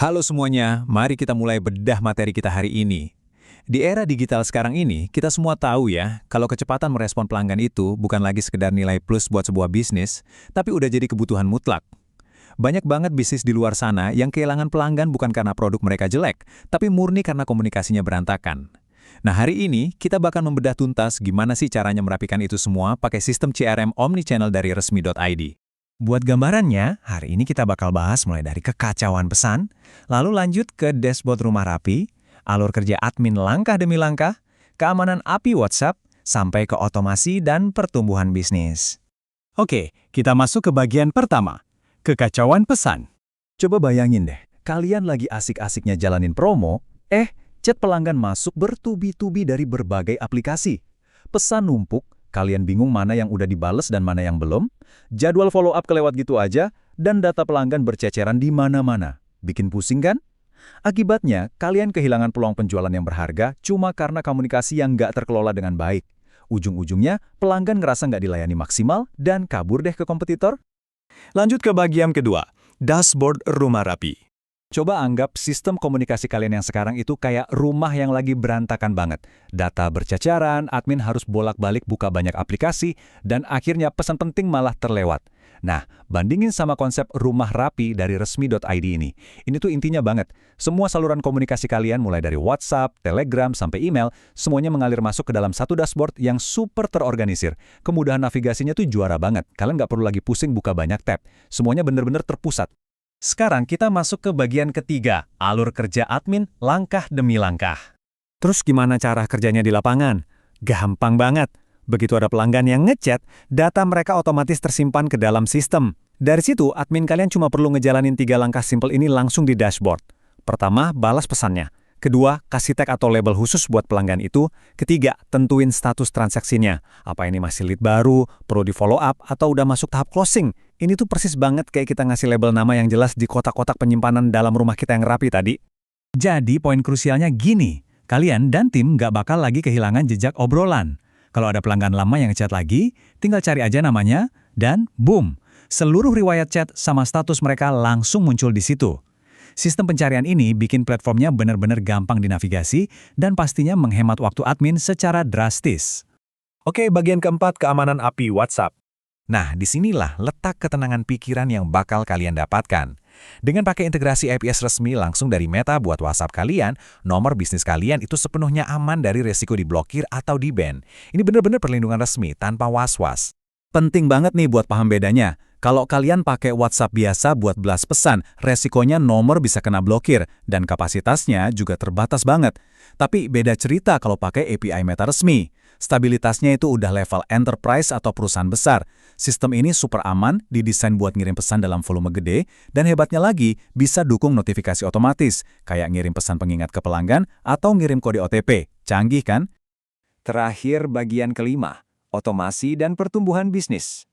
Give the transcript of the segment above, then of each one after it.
Halo semuanya, mari kita mulai bedah materi kita hari ini. Di era digital sekarang ini, kita semua tahu ya, kalau kecepatan merespon pelanggan itu bukan lagi sekedar nilai plus buat sebuah bisnis, tapi udah jadi kebutuhan mutlak. Banyak banget bisnis di luar sana yang kehilangan pelanggan bukan karena produk mereka jelek, tapi murni karena komunikasinya berantakan. Nah, hari ini kita bakal membedah tuntas gimana sih caranya merapikan itu semua pakai sistem CRM omnichannel dari resmi.id. Buat gambarannya, hari ini kita bakal bahas mulai dari kekacauan pesan, lalu lanjut ke dashboard rumah rapi, alur kerja admin langkah demi langkah, keamanan API WhatsApp, sampai ke otomasi dan pertumbuhan bisnis. Oke, kita masuk ke bagian pertama, kekacauan pesan. Coba bayangin deh, kalian lagi asik-asiknya jalanin promo, chat pelanggan masuk bertubi-tubi dari berbagai aplikasi. Pesan numpuk, kalian bingung mana yang udah dibales dan mana yang belum, jadwal follow up kelewat gitu aja, dan data pelanggan berceceran di mana-mana. Bikin pusing kan? Akibatnya, kalian kehilangan peluang penjualan yang berharga cuma karena komunikasi yang nggak terkelola dengan baik. Ujung-ujungnya, pelanggan ngerasa nggak dilayani maksimal dan kabur deh ke kompetitor. Lanjut ke bagian kedua, dashboard rumah rapi. Coba anggap sistem komunikasi kalian yang sekarang itu kayak rumah yang lagi berantakan banget. Data berceceran, admin harus bolak-balik buka banyak aplikasi, dan akhirnya pesan penting malah terlewat. Nah, bandingin sama konsep rumah rapi dari resmi.id ini. Ini tuh intinya banget. Semua saluran komunikasi kalian mulai dari WhatsApp, Telegram, sampai email, semuanya mengalir masuk ke dalam satu dashboard yang super terorganisir. Kemudahan navigasinya tuh juara banget. Kalian nggak perlu lagi pusing buka banyak tab. Semuanya bener-bener terpusat. Sekarang kita masuk ke bagian ketiga, alur kerja admin langkah demi langkah. Terus gimana cara kerjanya di lapangan? Gampang banget. Begitu ada pelanggan yang ngechat, data mereka otomatis tersimpan ke dalam sistem. Dari situ, admin kalian cuma perlu ngejalanin 3 langkah simpel ini langsung di dashboard. Pertama, balas pesannya. Kedua, kasih tag atau label khusus buat pelanggan itu. Ketiga, tentuin status transaksinya. Apa ini masih lead baru, perlu di follow up, atau udah masuk tahap closing. Ini tuh persis banget kayak kita ngasih label nama yang jelas di kotak-kotak penyimpanan dalam rumah kita yang rapi tadi. Jadi poin krusialnya gini, kalian dan tim nggak bakal lagi kehilangan jejak obrolan. Kalau ada pelanggan lama yang ngechat lagi, tinggal cari aja namanya, dan boom, seluruh riwayat chat sama status mereka langsung muncul di situ. Sistem pencarian ini bikin platformnya benar-benar gampang dinavigasi dan pastinya menghemat waktu admin secara drastis. Oke, bagian keempat, keamanan API WhatsApp. Nah, disinilah letak ketenangan pikiran yang bakal kalian dapatkan. Dengan pakai integrasi APS resmi langsung dari Meta buat WhatsApp kalian, nomor bisnis kalian itu sepenuhnya aman dari resiko diblokir atau di-ban. Ini benar-benar perlindungan resmi tanpa was-was. Penting banget nih buat paham bedanya. Kalau kalian pakai WhatsApp biasa buat balas pesan, resikonya nomor bisa kena blokir dan kapasitasnya juga terbatas banget. Tapi beda cerita kalau pakai API Meta resmi. Stabilitasnya itu udah level enterprise atau perusahaan besar. Sistem ini super aman, didesain buat ngirim pesan dalam volume gede, dan hebatnya lagi, bisa dukung notifikasi otomatis, kayak ngirim pesan pengingat ke pelanggan atau ngirim kode OTP. Canggih kan? Terakhir bagian kelima, otomasi dan pertumbuhan bisnis.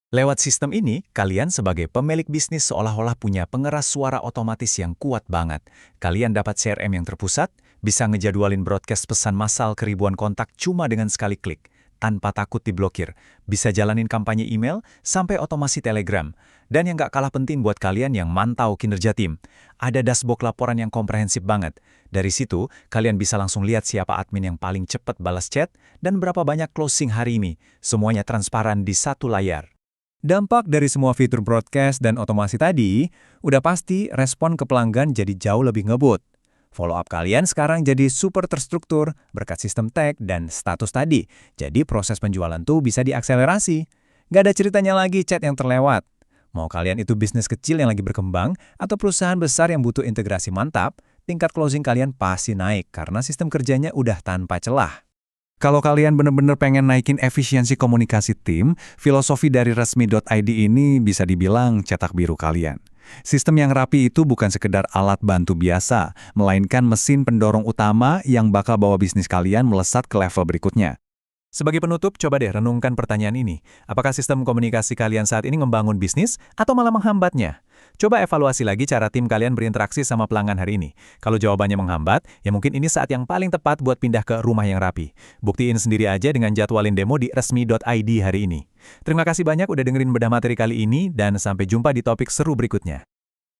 Lewat sistem ini, kalian sebagai pemilik bisnis seolah-olah punya pengeras suara otomatis yang kuat banget. Kalian dapat CRM yang terpusat, bisa ngejadwalin broadcast pesan massal ke ribuan kontak cuma dengan sekali klik, tanpa takut diblokir. Bisa jalanin kampanye email, sampai otomasi Telegram. Dan yang gak kalah penting buat kalian yang mantau kinerja tim, ada dashboard laporan yang komprehensif banget. Dari situ, kalian bisa langsung lihat siapa admin yang paling cepat balas chat, dan berapa banyak closing hari ini. Semuanya transparan di satu layar. Dampak dari semua fitur broadcast dan otomasi tadi, udah pasti respon ke pelanggan jadi jauh lebih ngebut. Follow up kalian sekarang jadi super terstruktur berkat sistem tag dan status tadi. Jadi proses penjualan tuh bisa diakselerasi. Nggak ada ceritanya lagi chat yang terlewat. Mau kalian itu bisnis kecil yang lagi berkembang atau perusahaan besar yang butuh integrasi mantap, tingkat closing kalian pasti naik karena sistem kerjanya udah tanpa celah. Kalau kalian benar-benar pengen naikin efisiensi komunikasi tim, filosofi dari resmi.id ini bisa dibilang cetak biru kalian. Sistem yang rapi itu bukan sekedar alat bantu biasa, melainkan mesin pendorong utama yang bakal bawa bisnis kalian melesat ke level berikutnya. Sebagai penutup, coba deh renungkan pertanyaan ini. Apakah sistem komunikasi kalian saat ini membangun bisnis atau malah menghambatnya? Coba evaluasi lagi cara tim kalian berinteraksi sama pelanggan hari ini. Kalau jawabannya menghambat, ya mungkin ini saat yang paling tepat buat pindah ke rumah yang rapi. Buktiin sendiri aja dengan jadwalin demo di resmi.id hari ini. Terima kasih banyak udah dengerin bedah materi kali ini, dan sampai jumpa di topik seru berikutnya.